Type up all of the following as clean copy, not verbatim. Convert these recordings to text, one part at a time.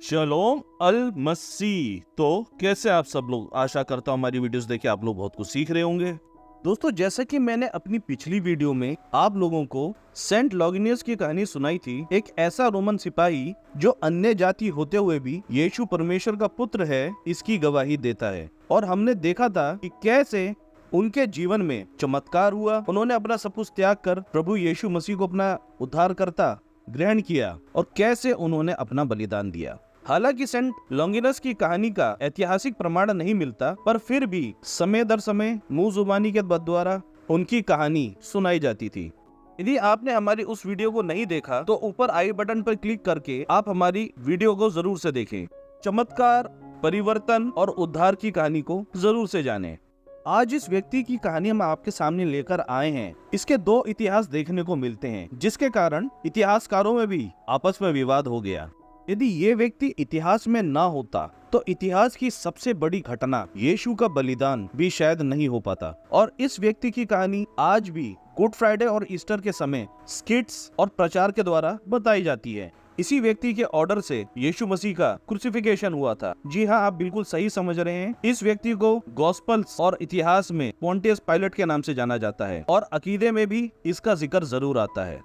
शलोम अल मसीह। तो कैसे आप सब लोग, आशा करता हूँ हमारी वीडियोस देखे आप लोग बहुत कुछ सीख रहे होंगे। दोस्तों, जैसा कि मैंने अपनी पिछली वीडियो में आप लोगों को सेंट लॉगिनियस की कहानी सुनाई थी, एक ऐसा रोमन सिपाही जो अन्य जाति होते हुए भी यीशु परमेश्वर का पुत्र है इसकी गवाही देता है। और हमने देखा था कि कैसे उनके जीवन में चमत्कार हुआ। उन्होंने अपना सब कुछ त्याग कर प्रभु यीशु मसीह को अपना उद्धारकर्ता ग्रहण किया और कैसे उन्होंने अपना बलिदान दिया। हालांकि सेंट लॉन्गिनस की कहानी का ऐतिहासिक प्रमाण नहीं मिलता, पर फिर भी समय दर समय मुंह जुबानी के द्वारा उनकी कहानी सुनाई जाती थी। यदि आपने हमारी उस वीडियो को नहीं देखा तो ऊपर आई बटन पर क्लिक करके आप हमारी वीडियो को जरूर से देखें। चमत्कार, परिवर्तन और उद्धार की कहानी को जरूर से जानें। आज इस व्यक्ति की कहानी हम आपके सामने लेकर आए हैं। इसके दो इतिहास देखने को मिलते हैं, जिसके कारण इतिहासकारों में भी आपस में विवाद हो गया। यदि ये व्यक्ति इतिहास में ना होता तो इतिहास की सबसे बड़ी घटना यीशु का बलिदान भी शायद नहीं हो पाता। और इस व्यक्ति की कहानी आज भी गुड फ्राइडे और ईस्टर के समय स्किट्स और प्रचार के द्वारा बताई जाती है। इसी व्यक्ति के ऑर्डर से यीशु मसीह का क्रूसिफिकेशन हुआ था। जी हाँ, आप बिल्कुल सही समझ रहे हैं। इस व्यक्ति को गॉस्पल्स और इतिहास में पोंटियस पायलट के नाम से जाना जाता है और अकीदे में भी इसका जिक्र जरूर आता है।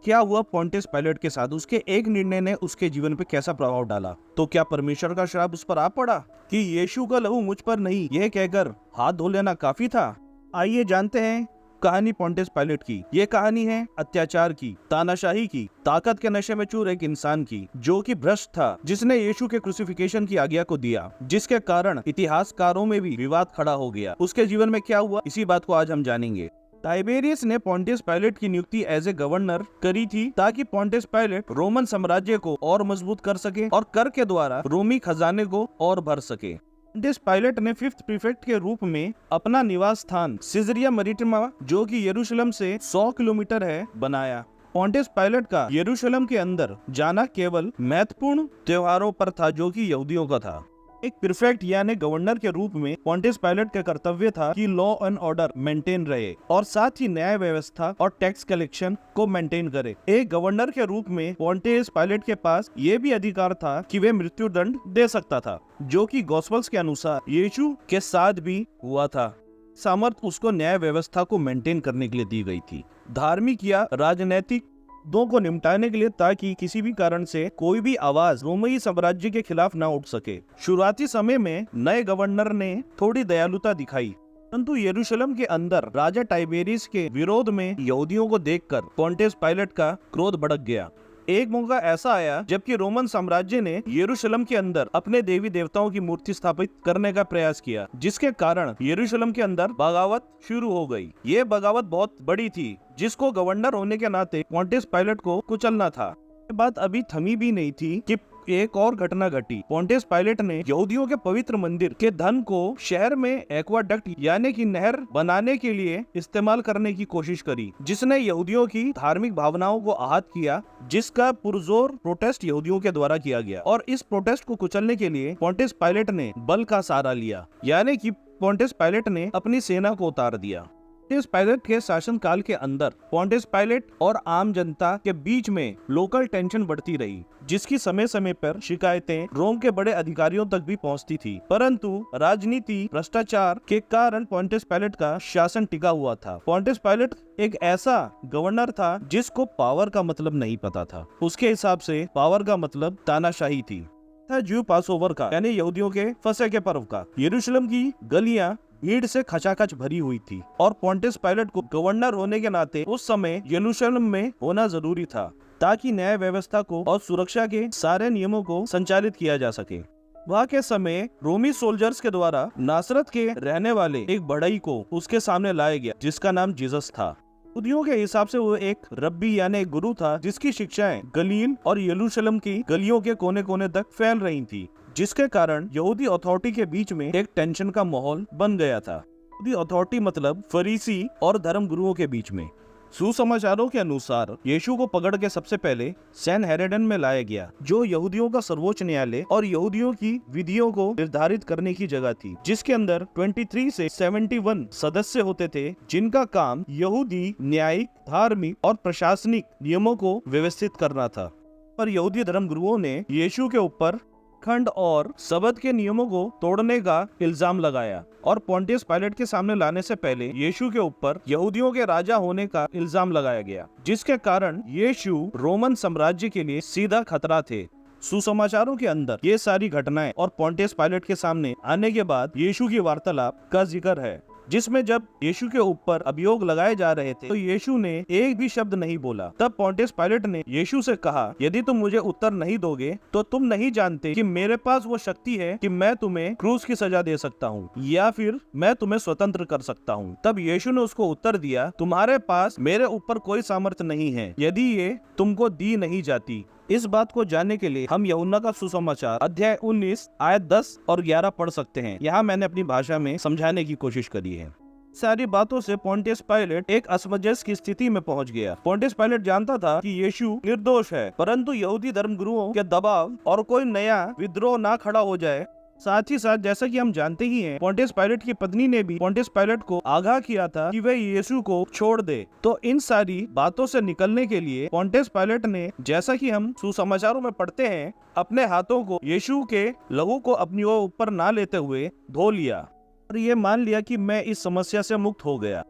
क्या हुआ पोंटियस पायलट के साथ? उसके एक निर्णय ने उसके जीवन पे कैसा प्रभाव डाला? तो क्या परमेश्वर का श्राप उस पर आ पड़ा कि यीशु का लहू मुझ पर नहीं, यह कहकर हाथ धो लेना काफी था? आइए जानते हैं कहानी पोंटियस पायलट की। ये कहानी है अत्याचार की, तानाशाही की, ताकत के नशे में चूर एक इंसान की, जो कि भ्रष्ट था, जिसने यीशु के क्रूसिफिकेशन की आज्ञा को दिया, जिसके कारण इतिहासकारों में भी विवाद खड़ा हो गया। उसके जीवन में क्या हुआ, इसी बात को आज हम जानेंगे। टाइबेरियस ने पोंटियस पायलट की नियुक्ति एज ए गवर्नर करी थी ताकि पोंटियस पायलट रोमन साम्राज्य को और मजबूत कर सके और कर के द्वारा रोमी खजाने को और भर सके। पोंटियस पायलट ने 5th प्रीफेक्ट के रूप में अपना निवास स्थान सिजरिया मैरिटिमा, जो कि यरूशलेम से 100 किलोमीटर है, बनाया। पोंटियस पायलट का यरूशलेम के अंदर जाना केवल महत्वपूर्ण त्योहारों पर था, जो कि यहूदियों का था। एक प्रीफेक्ट यानी गवर्नर के रूप में पोंटियस पायलट का कर्तव्य था कि लॉ एंड ऑर्डर मेंटेन रहे और साथ ही न्याय व्यवस्था और टैक्स कलेक्शन को मेंटेन करे। एक गवर्नर के रूप में पोंटियस पायलट के पास ये भी अधिकार था कि वे मृत्यु दंड दे सकता था, जो कि गॉस्पेल्स के अनुसार यीशु के साथ भी हुआ था। सामर्थ्य उसको न्याय व्यवस्था को मेंटेन करने के लिए दी गई थी, धार्मिक या राजनैतिक दो को निपटाने के लिए, ताकि किसी भी कारण से कोई भी आवाज रोमई साम्राज्य के खिलाफ ना उठ सके। शुरुआती समय में नए गवर्नर ने थोड़ी दयालुता दिखाई, परंतु यरूशलेम के अंदर राजा टाइबेरियस के विरोध में यहूदियों को देखकर पोंटियस पायलट का क्रोध भड़क गया। एक मौका ऐसा आया जबकि रोमन साम्राज्य ने यरूशलेम के अंदर अपने देवी देवताओं की मूर्ति स्थापित करने का प्रयास किया, जिसके कारण यरूशलेम के अंदर बगावत शुरू हो गई। ये बगावत बहुत बड़ी थी, जिसको गवर्नर होने के नाते पोंटियस पायलट को कुचलना था। ये बात अभी थमी भी नहीं थी कि एक और घटना घटी। पोंटियस पायलट ने यहूदियों के पवित्र मंदिर के धन को शहर में एक्वाडक्ट यानी कि नहर बनाने के लिए इस्तेमाल करने की कोशिश करी, जिसने यहूदियों की धार्मिक भावनाओं को आहत किया, जिसका पुरजोर प्रोटेस्ट यहूदियों के द्वारा किया गया। और इस प्रोटेस्ट को कुचलने के लिए पोंटियस पायलट ने बल का सहारा लिया, यानी कि पोंटियस पायलट ने अपनी सेना को उतार दिया। पोंटियस पायलट के शासन काल के अंदर पोंटियस पायलट और आम जनता के बीच में लोकल टेंशन बढ़ती रही, जिसकी समय समय पर शिकायतें रोम के बड़े अधिकारियों तक भी पहुंचती थी। परंतु राजनीति, भ्रष्टाचार के कारण पोंटियस पायलट का शासन टिका हुआ था। पोंटियस पायलट एक ऐसा गवर्नर था जिसको पावर का मतलब नहीं पता था। उसके हिसाब से पावर का मतलब तानाशाही थी। ज्यू पासओवर का यानी यहूदियों के फसह के पर्व का यरूशलेम की गलियां भीड़ से खचाखच भरी हुई थी और पोंटियस पायलट को गवर्नर होने के नाते उस समय यरूशलेम में होना जरूरी था, ताकि न्याय व्यवस्था को और सुरक्षा के सारे नियमों को संचालित किया जा सके। वहाँ के समय रोमी सोल्जर्स के द्वारा नासरत के रहने वाले एक बढ़ई को उसके सामने लाया गया, जिसका नाम जीसस था। यहूदियों के हिसाब से वो एक रब्बी यानी गुरु था, जिसकी शिक्षाएं गलील और यरूशलेम की गलियों के कोने कोने तक फैल रही थी, जिसके कारण यहूदी अथॉरिटी के बीच में एक टेंशन का माहौल बन गया था। यहूदी अथॉरिटी मतलब फरीसी और धर्म गुरुओं के बीच में। सुसमाचारों के अनुसार यीशु को पकड़ के सबसे पहले सैन हेरोडेन में लाया गया, जो यहूदियों का सर्वोच्च न्यायालय और यहूदियों की विधियों को निर्धारित करने की जगह थी, जिसके अंदर 23 से 71 सदस्य होते थे, जिनका काम यहूदी न्यायिक, धार्मिक और प्रशासनिक नियमों को व्यवस्थित करना था। पर यहूदी धर्म गुरुओं ने यीशु के ऊपर खंड और सबत के नियमों को तोड़ने का इल्जाम लगाया और पोंटियस पायलट के सामने लाने से पहले यीशु के ऊपर यहूदियों के राजा होने का इल्जाम लगाया गया, जिसके कारण यीशु रोमन साम्राज्य के लिए सीधा खतरा थे। सुसमाचारों के अंदर ये सारी घटनाएं और पोंटियस पायलट के सामने आने के बाद यीशु की वार्तालाप का जिक्र है, जिसमें जब यीशु के ऊपर अभियोग लगाए जा रहे थे तो यीशु ने एक भी शब्द नहीं बोला। तब पोंटियस पायलट ने यीशु से कहा, यदि तुम मुझे उत्तर नहीं दोगे तो तुम नहीं जानते कि मेरे पास वो शक्ति है कि मैं तुम्हें क्रूस की सजा दे सकता हूँ या फिर मैं तुम्हें स्वतंत्र कर सकता हूँ। तब यीशु ने उसको उत्तर दिया, तुम्हारे पास मेरे ऊपर कोई सामर्थ्य नहीं है यदि ये तुमको दी नहीं जाती। इस बात को जानने के लिए हम यूहन्ना का सुसमाचार अध्याय 19 आयत 10 और 11 पढ़ सकते हैं। यहाँ मैंने अपनी भाषा में समझाने की कोशिश करी है। सारी बातों से पोंटियस पायलट एक असमंजस की स्थिति में पहुंच गया। पोंटियस पायलट जानता था कि यीशु निर्दोष है, परंतु यहूदी धर्मगुरुओं के दबाव और कोई नया विद्रोह ना खड़ा हो जाए। साथ ही साथ जैसा कि हम जानते ही हैं, पोंटियस पायलट की पत्नी ने भी पोंटियस पायलट को आगाह किया था कि वह यीशु को छोड़ दे। तो इन सारी बातों से निकलने के लिए पोंटियस पायलट ने, जैसा कि हम सुसमाचारों में पढ़ते हैं, अपने हाथों को यीशु के लहू को अपनी ओर ऊपर ना लेते हुए धो लिया और ये मान लिया कि मैं इस समस्या से मुक्त हो गया।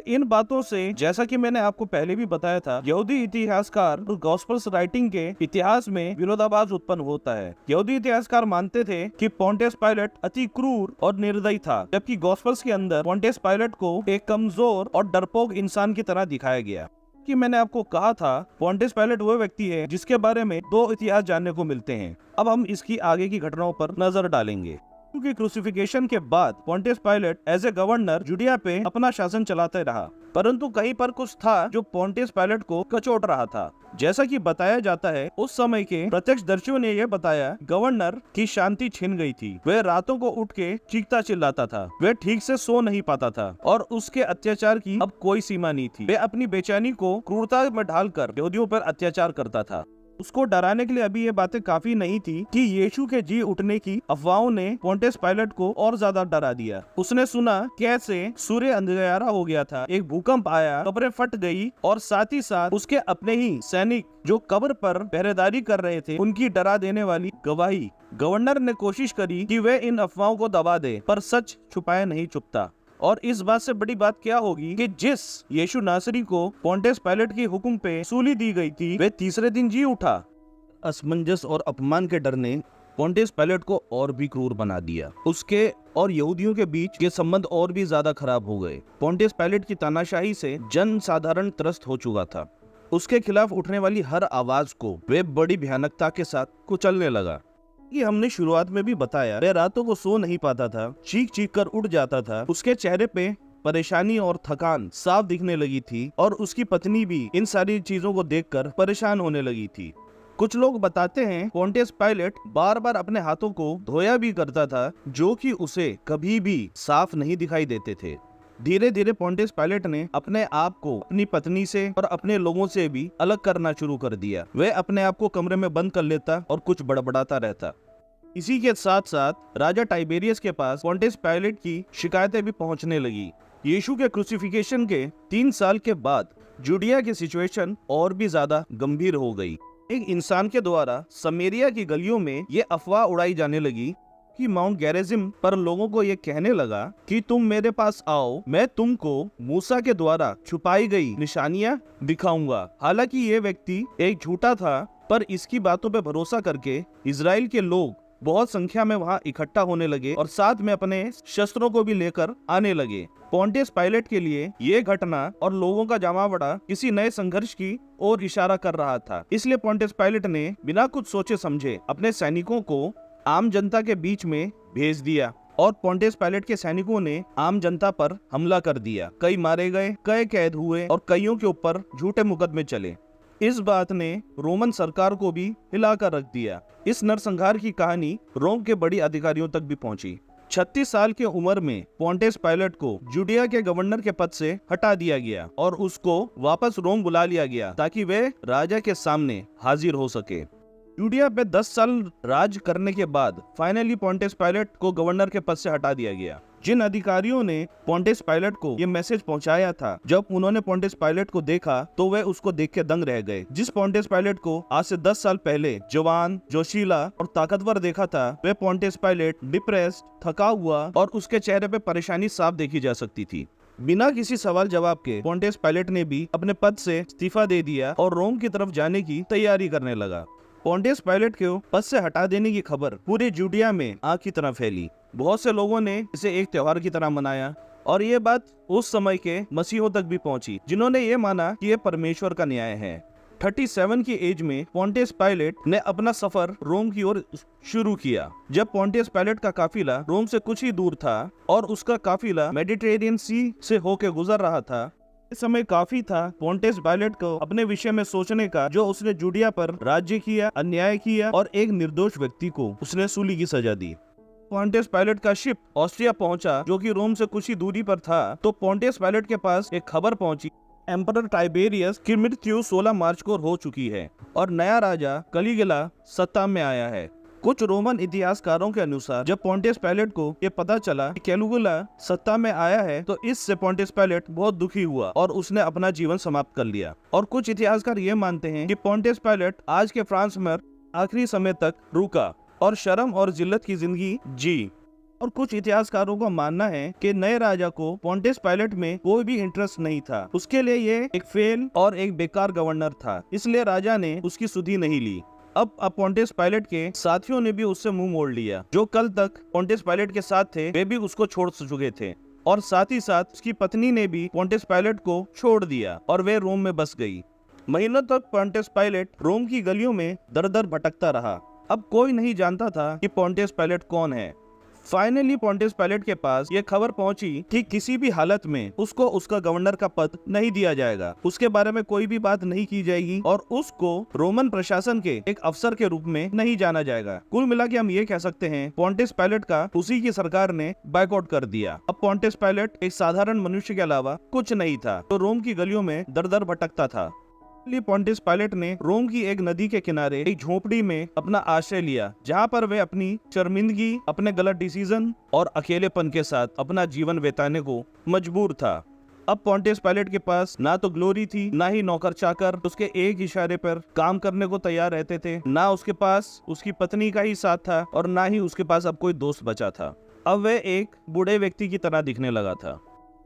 इन बातों से, जैसा कि मैंने आपको पहले भी बताया था, यहूदी इतिहासकार और गॉस्पेल्स राइटिंग के इतिहास में विरोधाभास उत्पन्न होता है। यहूदी इतिहासकार मानते थे कि पोंटियस पायलट अति क्रूर और निर्दयी था, जबकि गॉस्पेल्स के अंदर पोंटियस पायलट को एक कमजोर और डरपोक इंसान की तरह दिखाया गया। कि मैंने आपको कहा था, पोंटियस पायलट वो व्यक्ति है जिसके बारे में दो इतिहास जानने को मिलते हैं। अब हम इसकी आगे की घटनाओं पर नजर डालेंगे। क्योंकि क्रूसिफिकेशन के बाद Pontius Pilate as a governor Judea पे अपना शासन चलाते रहा, परंतु कहीं पर कुछ था जो पोंटियस पायलट को कचोट रहा था। जैसा कि बताया जाता है, उस समय के प्रत्यक्षदर्शियों ने यह बताया, गवर्नर की शांति छिन गई थी। वह रातों को उठ के चीखता चिल्लाता था, वह ठीक से सो नहीं पाता था और उसके अत्याचार की अब कोई सीमा नहीं थी। वह अपनी बेचैनी को क्रूरता में ढालकर यहूदियों पर अत्याचार करता था। उसको डराने के लिए अभी ये बातें काफी नहीं थी कि यीशु के जी उठने की अफवाहों ने पोंटियस पायलट को और ज्यादा डरा दिया। उसने सुना कैसे सूर्य अंधियारा हो गया था, एक भूकंप आया, कब्रें फट गई और साथ ही साथ उसके अपने ही सैनिक जो कब्र पर पहरेदारी कर रहे थे, उनकी डरा देने वाली गवाही। गवर्नर ने कोशिश करी कि वह इन अफवाहों को दबा दे, पर सच छुपाया नहीं चुपता। और इस बात से बड़ी बात क्या होगी कि जिस यीशु नासरी को पोंटियस पायलट की हुक्म पे सूली दी गई थी, वह तीसरे दिन जी उठा। असमंजस और अपमान के डर ने पोंटियस पायलट को और भी क्रूर बना दिया। उसके और यहूदियों के बीच के संबंध और भी ज्यादा खराब हो गए। पोंटियस पायलट की तानाशाही से जन साधारण त्रस्त हो चुका था। उसके खिलाफ उठने वाली हर आवाज को वे बड़ी भयानकता के साथ कुचलने लगा। कि हमने शुरुआत में भी बताया, वह रातों को सो नहीं पाता था, चीख चीख कर उठ जाता था। उसके चेहरे पे परेशानी और थकान साफ दिखने लगी थी और उसकी पत्नी भी इन सारी चीजों को देखकर परेशान होने लगी थी। कुछ लोग बताते हैं पोंटियस पायलट बार बार अपने हाथों को धोया भी करता था, जो कि उसे कभी भी साफ नहीं दिखाई देते थे। धीरे धीरे पोंटियस पायलट ने अपने आप को अपनी पत्नी से और अपने लोगों से भी अलग करना शुरू कर दिया। वह अपने आप को कमरे में बंद कर लेता और कुछ बड़बड़ाता रहता। इसी के साथ साथ राजा टाइबेरियस के पास पोंटियस पायलट की शिकायतें भी पहुंचने लगी। यीशु के क्रूसिफिकेशन के 3 साल के बाद जुडिया की सिचुएशन और भी ज्यादा गंभीर हो गई। एक इंसान के द्वारा समरिया की गलियों में ये अफवाह उड़ाई जाने लगी कि माउंट गेरिजिम पर लोगों को ये कहने लगा कि तुम मेरे पास आओ, मैं तुमको मूसा के द्वारा छुपाई गई निशानियां दिखाऊंगा। हालांकि ये व्यक्ति एक झूठा था, पर इसकी बातों पे भरोसा करके इजराइल के लोग बहुत संख्या में वहां इकट्ठा होने लगे और साथ में अपने शस्त्रों को भी लेकर आने लगे। पोंटियस पायलट के लिए ये घटना और लोगों का जमावड़ा किसी नए संघर्ष की ओर इशारा कर रहा था। इसलिए पोंटियस पायलट ने बिना कुछ सोचे समझे अपने सैनिकों को आम जनता के बीच में भेज दिया और पोंटियस पायलट के सैनिकों ने आम जनता पर हमला कर दिया। कई मारे गए, कई कैद हुए और कईयों के ऊपर झूठे मुकदमे चले। इस बात ने रोमन सरकार को भी हिलाकर रख दिया। इस नरसंहार की कहानी रोम के बड़ी अधिकारियों तक भी पहुंची। 36 साल की उम्र में पोंटियस पायलट को जुडिया के गवर्नर के पद से हटा दिया गया और उसको वापस रोम बुला लिया गया ताकि वह राजा के सामने हाजिर हो सके। जुडिया पे 10 साल राज करने के बाद फाइनली पोंटियस पायलट को गवर्नर के पद से हटा दिया गया। जिन अधिकारियों ने पोंटियस पायलट को ये मैसेज पहुंचाया था, जब उन्होंने पोंटियस पायलट को देखा तो वे उसको देख के दंग रह गए। जिस पोंटियस पायलट को आज से 10 साल पहले जवान, जोशीला और ताकतवर देखा था, वे पोंटियस पायलट डिप्रेस्ड, थका हुआ और उसके चेहरे पे परेशानी साफ देखी जा सकती थी। बिना किसी सवाल जवाब के पोंटियस पायलट ने भी अपने पद से इस्तीफा दे दिया और रोम की तरफ जाने की तैयारी करने लगा। पोंटियस पायलट को पद से हटा देने की खबर पूरे जूडिया में आग की तरह फैली। बहुत से लोगों ने इसे एक त्योहार की तरह मनाया और ये बात उस समय के मसीहों तक भी पहुंची, जिन्होंने ये माना कि ये परमेश्वर का न्याय है। 37 की एज में पोंटियस पायलट ने अपना सफर रोम की ओर शुरू किया। जब पोंटियस पायलट का काफिला रोम से कुछ ही दूर था और उसका काफिला मेडिटेरियन सी से होकर गुजर रहा था, इस समय काफी था पोंटियस पायलट को अपने विषय में सोचने का, जो उसने जूडिया पर राज्य किया, अन्याय किया और एक निर्दोष व्यक्ति को उसने सूली की सजा दी। पोंटियस पायलट का शिप ऑस्ट्रिया पहुंचा, जो कि रोम से कुछ ही दूरी पर था, तो पोंटियस पायलट के पास एक खबर पहुंची, एम्परर टाइबेरियस की मृत्यु 16 मार्च को हो चुकी है और नया राजा कैलिगुला सत्ता में आया है। कुछ रोमन इतिहासकारों के अनुसार जब पोंटियस पायलट को ये पता चला कि कैलिगुला सत्ता में आया है, तो इससे पोंटियस पायलट बहुत दुखी हुआ और उसने अपना जीवन समाप्त कर लिया। और कुछ इतिहासकार ये मानते हैं कि पोंटियस पायलट आज के फ्रांस में आखिरी समय तक रुका और शर्म और जिल्लत की जिंदगी जी। और कुछ इतिहासकारों का मानना है कि नए राजा को पोंटियस पायलट में कोई भी इंटरेस्ट नहीं था। उसके लिए ये एक फेल और एक बेकार गवर्नर था, इसलिए राजा ने उसकी सुधि नहीं ली। अब पोंटियस पायलट के साथियों ने भी उससे मुंह मोड़ लिया। जो कल तक पोंटियस पायलट के साथ थे, वे भी उसको छोड़ चुके थे और साथ ही साथ उसकी पत्नी ने भी पोंटियस पायलट को छोड़ दिया और वे रोम में बस गई। महीनों तक पोंटियस पायलट रोम की गलियों में दर दर भटकता रहा। अब कोई नहीं जानता था कि पोंटियस पायलट कौन है। फाइनली पोंटियस पायलट के पास ये खबर पहुंची कि किसी भी हालत में उसको उसका गवर्नर का पद नहीं दिया जाएगा, उसके बारे में कोई भी बात नहीं की जाएगी और उसको रोमन प्रशासन के एक अफसर के रूप में नहीं जाना जाएगा। कुल मिला के हम ये कह सकते हैं, पोंटियस पायलट का उसी की सरकार ने बायकॉट कर दिया। अब पोंटियस पायलट एक साधारण मनुष्य के अलावा कुछ नहीं था, तो रोम की गलियों में दर दर भटकता था। पोंटियस पायलट ने रोम की एक नदी के किनारे एक झोपड़ी में अपना आश्रय लिया, जहां पर वे अपनी शर्मिंदगी, अपने गलत डिसीजन और अकेलेपन के साथ अपना जीवन बिताने को मजबूर था। अब पोंटियस पायलट के पास ना तो ग्लोरी थी, ना ही नौकर चाकर उसके एक इशारे पर काम करने को तैयार रहते थे, ना उसके पास उसकी पत्नी का ही साथ था और ना ही उसके पास अब कोई दोस्त बचा था। अब वह एक बूढ़े व्यक्ति की तरह दिखने लगा था।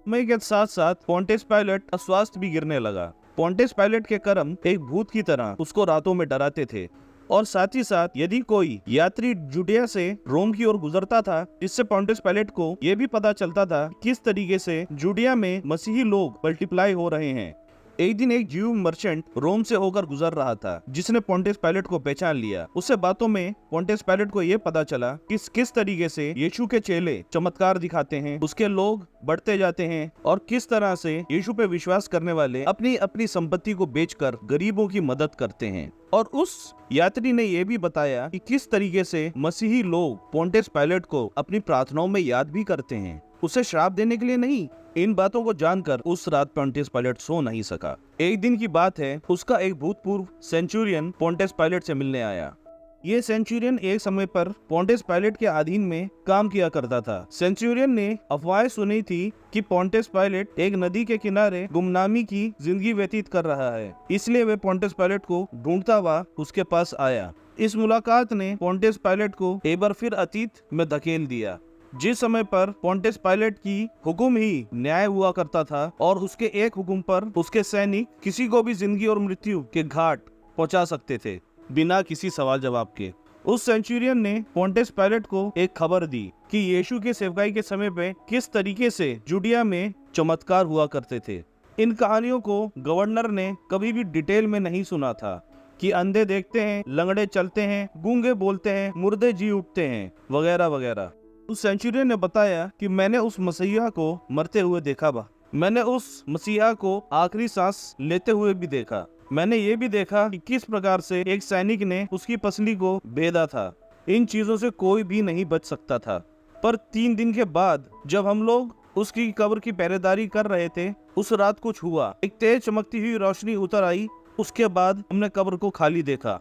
समय के साथ साथ पोंटियस पायलट का स्वास्थ्य भी गिरने लगा। पोंटियस पायलट के कर्म एक भूत की तरह उसको रातों में डराते थे और साथ ही साथ यदि कोई यात्री जूडिया से रोम की ओर गुजरता था, इससे पोंटियस पायलट को यह भी पता चलता था किस तरीके से जूडिया में मसीही लोग मल्टीप्लाई हो रहे हैं। एक दिन एक ज्यू मर्चेंट रोम से होकर गुजर रहा था, जिसने पोंटियस पायलट को पहचान लिया। उससे बातों में पोंटियस पायलट को यह पता चला कि किस तरीके से यीशु के चेले चमत्कार दिखाते हैं, उसके लोग बढ़ते जाते हैं और किस तरह से यीशु पे विश्वास करने वाले अपनी अपनी संपत्ति को बेचकर गरीबों की मदद करते हैं। और उस यात्री ने यह भी बताया कि किस तरीके से मसीही लोग पोंटियस पायलट को अपनी प्रार्थनाओं में याद भी करते हैं, उसे श्राप देने के लिए नहीं। इन बातों को जानकर उस रात पोंटियस पायलट सो नहीं सका। एक दिन की बात है, उसका एक भूतपूर्व सेंचुरियन पोंटियस पायलट से मिलने आया। ये सेंचुरियन एक समय पर पोंटियस पायलट के अधीन में काम किया करता था। सेंचुरियन ने अफवाहें सुनी थी कि पोंटियस पायलट एक नदी के किनारे गुमनामी की जिंदगी व्यतीत कर रहा है, इसलिए वे पोंटियस पायलट को ढूंढता हुआ उसके पास आया। इस मुलाकात ने पोंटियस पायलट को एक बार फिर अतीत में धकेल दिया, जिस समय पर पोंटियस पायलट की हुक्म ही न्याय हुआ करता था और उसके एक हुक्म पर उसके सैनिक किसी को भी जिंदगी और मृत्यु के घाट पहुंचा सकते थे बिना किसी सवाल जवाब के। उस सेंचुरियन ने पोंटियस पायलट को एक खबर दी कि यीशु के सेवकाई के समय पे किस तरीके से जूडिया में चमत्कार हुआ करते थे। इन कहानियों को गवर्नर ने कभी भी डिटेल में नहीं सुना था कि अंधे देखते हैं, लंगड़े चलते हैं, गूंगे बोलते हैं, मुर्दे जी उठते हैं, वगैरह वगैरह। उस सेंचुरियन ने बताया कि मैंने उस मसीहा को मरते हुए देखा बा, मैंने उस मसीहा को आखिरी सांस लेते हुए भी देखा, मैंने ये भी देखा कि किस प्रकार से एक सैनिक ने उसकी पसली को बेधा था। इन चीजों से कोई भी नहीं बच सकता था। पर 3 दिन के बाद जब हम लोग उसकी कब्र की पहरेदारी कर रहे थे, उस रात कुछ हुआ। एक तेज चमकती हुई रोशनी उतर आई, उसके बाद हमने कब्र को खाली देखा।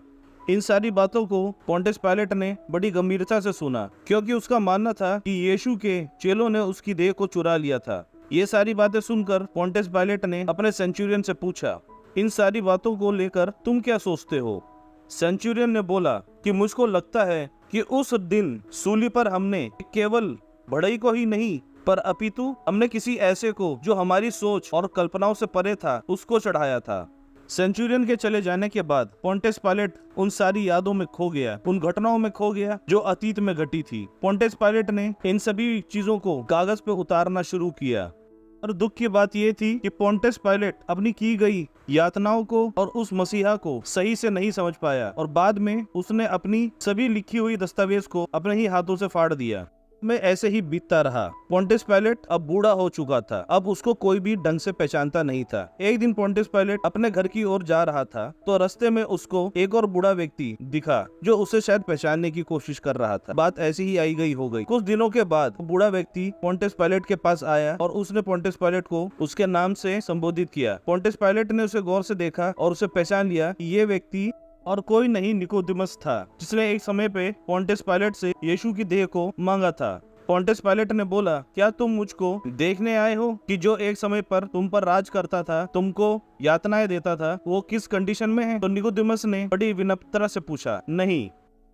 इन सारी बातों को पोंटियस पायलट ने बड़ी गंभीरता से सुना, क्योंकि उसका मानना था कि यीशु के चेलों ने उसकी देह को चुरा लिया था। ये सारी बातें सुनकर पोंटियस पायलट ने अपने सेंचुरियन से पूछा, इन सारी बातों को लेकर तुम क्या सोचते हो? सेंचुरियन ने बोला कि मुझको लगता है कि उस दिन सूली पर हमने केवल बढ़ई को ही नहीं, पर अपितु हमने किसी ऐसे को जो हमारी सोच और कल्पनाओं से परे था, उसको चढ़ाया था। सेंचुरियन के चले जाने के बाद पोंटियस पायलट उन सारी यादों में खो गया, उन घटनाओं में खो गया जो अतीत में घटी थी। पोंटियस पायलट ने इन सभी चीजों को कागज पे उतारना शुरू किया, और दुख की बात यह थी कि पोंटियस पायलट अपनी की गई यातनाओं को और उस मसीहा को सही से नहीं समझ पाया, और बाद में उसने अपनी सभी लिखी हुई दस्तावेज को अपने ही हाथों से फाड़ दिया। में ऐसे ही बीतता रहा। पोंटियस पायलट अब बूढ़ा हो चुका था, अब उसको कोई भी ढंग से पहचानता नहीं था। एक दिन पोंटियस पायलट अपने घर की ओर जा रहा था, तो रास्ते में उसको एक और बूढ़ा व्यक्ति दिखा जो उसे शायद पहचानने की कोशिश कर रहा था। बात ऐसी ही आई गई हो गई। कुछ दिनों के बाद बूढ़ा व्यक्ति पोंटियस पायलट के पास आया और उसने पोंटियस पायलट को उसके नाम से संबोधित किया। पोंटियस पायलट ने उसे गौर से देखा और उसे पहचान लिया कि ये व्यक्ति और कोई नहीं निकोदेमस था, जिसने एक समय पे पोंटियस पायलट से यीशु की देह को मांगा था। पोंटियस पायलट ने बोला, क्या तुम मुझको देखने आए हो कि जो एक समय पर तुम पर राज करता था, तुमको यातनाएं देता था, वो किस कंडीशन में है? तो निकोदेमस ने बड़ी विनम्रता से पूछा, नहीं,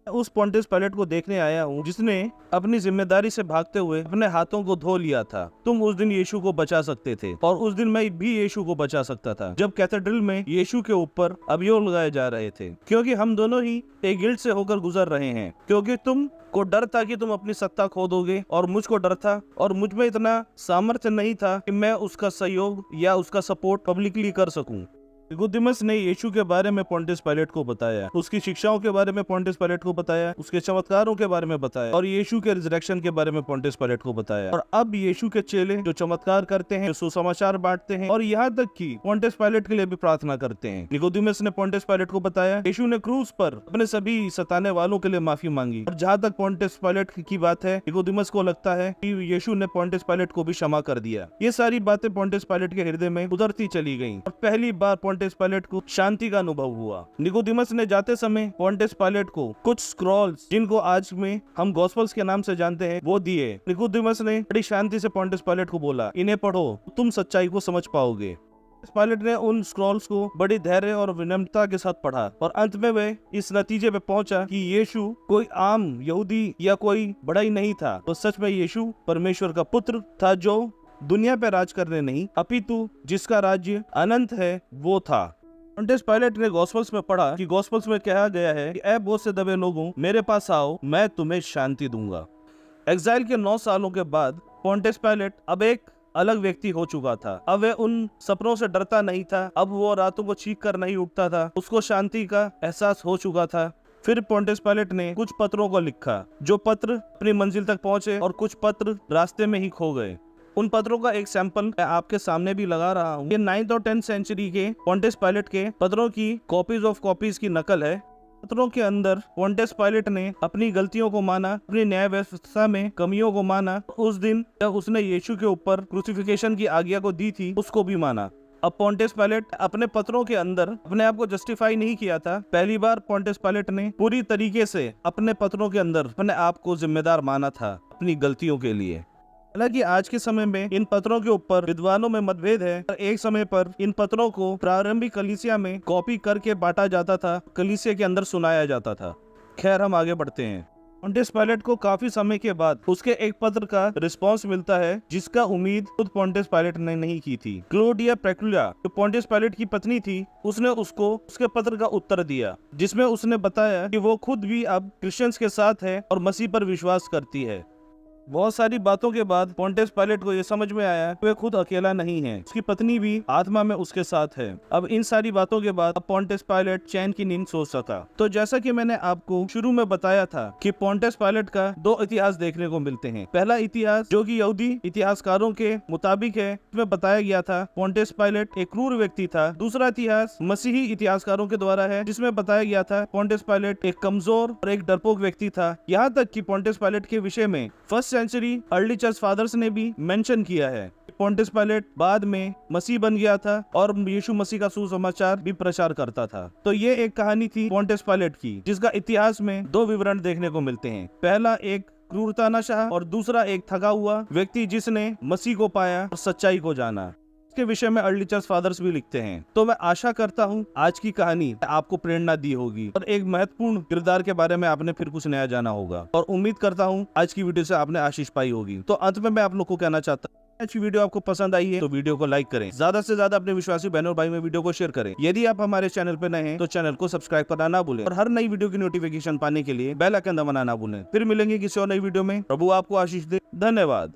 उस पोंटियस पायलट को देखने आया हूँ जिसने अपनी जिम्मेदारी से भागते हुए अपने हाथों को धो लिया था। तुम उस दिन यीशु को बचा सकते थे, और उस दिन मैं भी यीशु को बचा सकता था, जब कैथेड्रल में यीशु के ऊपर अभियोग लगाए जा रहे थे, क्योंकि हम दोनों ही एक गिल्ड से होकर गुजर रहे हैं। क्योंकि तुम को डर था कि तुम अपनी सत्ता खो दोगे, और मुझको डर था, और मुझ में इतना सामर्थ्य नहीं था कि मैं उसका सहयोग या उसका सपोर्ट पब्लिकली कर सकूं। निकोदेमस ने यीशु के बारे में पोंटियस पायलट को बताया, उसकी शिक्षाओं के बारे में पोंटियस पायलट को बताया, उसके चमत्कारों के बारे में बताया, और यीशु के रिजरेक्शन के बारे में पोंटियस पायलट को बताया। और अब यीशु के चेले जो चमत्कार करते हैं, जो सुसमाचार बांटते हैं, और यहाँ तक कि पोंटियस पायलट के लिए भी प्रार्थना करते हैं। निकोदेमस ने पोंटियस पायलट को बताया, यीशु ने क्रूस पर अपने सभी सताने वालों के लिए माफी मांगी। और जहाँ तक पोंटियस पायलट की बात है, निकोदेमस को लगता है कि यीशु ने पोंटियस पायलट को भी क्षमा कर दिया। ये सारी बातें पोंटियस पायलट के हृदय में उतरती चली गयी, और पहली बार पोंटियस पायलट को शांति का अनुभव हुआ। निकोदेमस ने जाते समय पोंटियस पायलट को कुछ स्क्रॉल्स, जिनको आज में हम गॉस्पेल्स के नाम से जानते हैं, वो दिए। निकोदेमस ने बड़ी शांति से पोंटियस पायलट को बोला, इन्हें पढ़ो, तुम सच्चाई को समझ पाओगे। पायलट ने उन स्क्रॉल्स को बड़ी धैर्य और विनम्रता के साथ पढ़ा, और अंत में वह इस नतीजे पे पहुंचा कि यीशु कोई आम यहूदी या कोई बड़ा ही नहीं था, तो सच में यीशु परमेश्वर का पुत्र था, जो दुनिया पे राज करने नहीं, अपितु जिसका राज्य अनंत है वो था। पोंटियस पायलट ने गॉस्पेल्स में पढ़ा कि गॉस्पेल्स में कहा गया है कि ऐ बोझ से दबे लोगों, मेरे पास आओ, मैं तुम्हें शांति दूंगा। एग्जाइल के 9 सालों के बाद पोंटियस पायलट अब एक अलग व्यक्ति हो चुका था। अब वह उन सपनों से डरता नहीं था, अब वो रातों को चीख कर नहीं उठता था, उसको शांति का एहसास हो चुका था। फिर पोंटियस पायलट ने कुछ पत्रों को लिखा, जो पत्र अपनी मंजिल तक पहुंचे और कुछ पत्र रास्ते में ही खो गए। उन पत्रों का एक सैंपल मैं आपके सामने भी लगा रहा हूँ। ये 9th और 10th सेंचुरी के पोंटियस पायलट के पत्रों की कॉपीज ऑफ कॉपीज की नकल है। पत्रों के अंदर पोंटियस पायलट ने अपनी गलतियों को माना, अपनी न्याय व्यवस्था में कमियों को माना, उस दिन जब उसने यीशु के ऊपर क्रूसिफिकेशन की आज्ञा को दी थी, उसको भी माना। अब पोंटियस पायलट अपने पत्रों के अंदर अपने आप को जस्टिफाई नहीं किया था। पहली बार पोंटियस पायलट ने पूरी तरीके से अपने पत्रों के अंदर अपने आप को जिम्मेदार माना था अपनी गलतियों के लिए। हालांकि आज के समय में इन पत्रों के ऊपर विद्वानों में मतभेद है। एक समय पर इन पत्रों को प्रारंभिक कलीसिया में कॉपी करके बांटा जाता था, कलीसिया के अंदर सुनाया जाता था। खैर, हम आगे बढ़ते हैं। पोंटियस पायलट को काफी समय के बाद उसके एक पत्र का रिस्पांस मिलता है, जिसका उम्मीद खुद पोंटियस पायलट ने नहीं की थी। क्लोडिया प्रेकुला, जो पोंटियस पायलट की पत्नी थी, उसने उसको उसके पत्र का उत्तर दिया, जिसमें उसने बताया कि वो खुद भी अब क्रिश्चियंस के साथ है और मसीह पर विश्वास करती है। बहुत सारी बातों के बाद पोंटियस पायलट को यह समझ में आया कि वह खुद अकेला नहीं है, उसकी पत्नी भी आत्मा में उसके साथ है। अब इन सारी बातों के बाद पोंटियस पायलट चैन की नींद सो सका। तो जैसा कि मैंने आपको शुरू में बताया था कि पोंटियस पायलट का 2 इतिहास देखने को मिलते हैं। पहला इतिहास जो कि यहूदी इतिहासकारों के मुताबिक है, इसमें बताया गया था पोंटियस पायलट एक क्रूर व्यक्ति था। दूसरा इतिहास मसीही इतिहासकारों के द्वारा है, जिसमें बताया गया था पोंटियस पायलट एक कमजोर और एक डरपोक व्यक्ति था। यहाँ तक कि पोंटियस पायलट के विषय में 1 सेंचुरी अर्ली चर्च फादर्स ने भी मेंशन किया है। पोंटियस पायलट बाद में मसीह बन गया था और यीशु मसीह का सुसमाचार भी प्रचार करता था। तो ये एक कहानी थी पोंटियस पायलट की, जिसका इतिहास में दो विवरण देखने को मिलते हैं। पहला एक क्रूरतानाशाह और दूसरा एक थका हुआ व्यक्ति जिसने मसीह को पाया और सच्चाई को जाना। इसके विषय में अर्ली चर्च फादर्स भी लिखते हैं। तो मैं आशा करता हूँ आज की कहानी आपको प्रेरणा दी होगी और एक महत्वपूर्ण किरदार के बारे में आपने फिर कुछ नया जाना होगा, और उम्मीद करता हूँ आज की वीडियो से आपने आशीष पाई होगी। तो अंत में मैं आप लोग को कहना चाहता हूँ, अच्छी वीडियो आपको पसंद आई है तो वीडियो को लाइक करें, ज्यादा से ज्यादा अपने विश्वासी बहनों और भाई में वीडियो को शेयर करें। यदि आप हमारे चैनल पर नए हैं तो चैनल को सब्सक्राइब करना ना भूलें और हर नई वीडियो की नोटिफिकेशन पाने के लिए बेल आइकन दबाना ना भूलें। फिर मिलेंगे किसी और नई वीडियो में। प्रभु आपको आशीष दे। धन्यवाद।